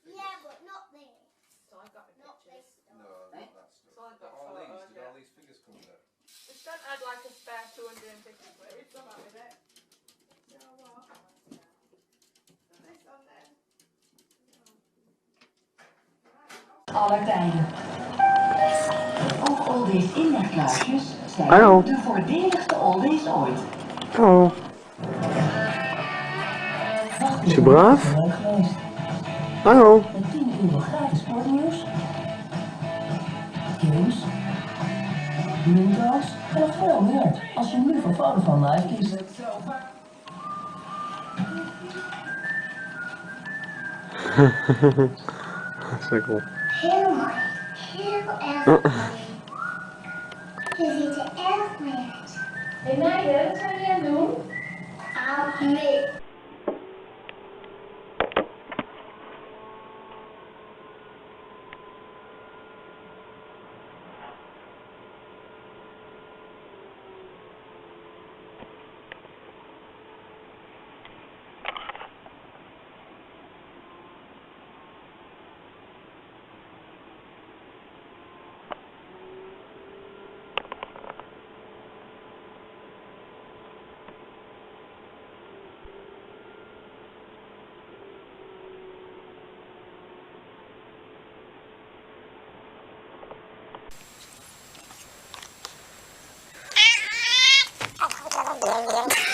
Yeah, but not this. So I got the pictures. No, not that stuff. So I got all photos, these, did all these figures come with it? Just don't add like a spare 250 quid. We've come up with it. So what? This on there. Aller tijden. Ook oldies inlegkluisjes zijn de voordeligste oldies ooit. Hallo. Is je braaf? Hallo. Met 10 euro gratis sportnieuws, games, muntals en nog veel meer. Als je nu voor Vodafone Live kiest. Dat is wel cool. Heel mooi. Heel erg mooi. Je ziet er erg mooi uit. Hé meiden, wat zijn jullie aan het doen? Nee. Yeah.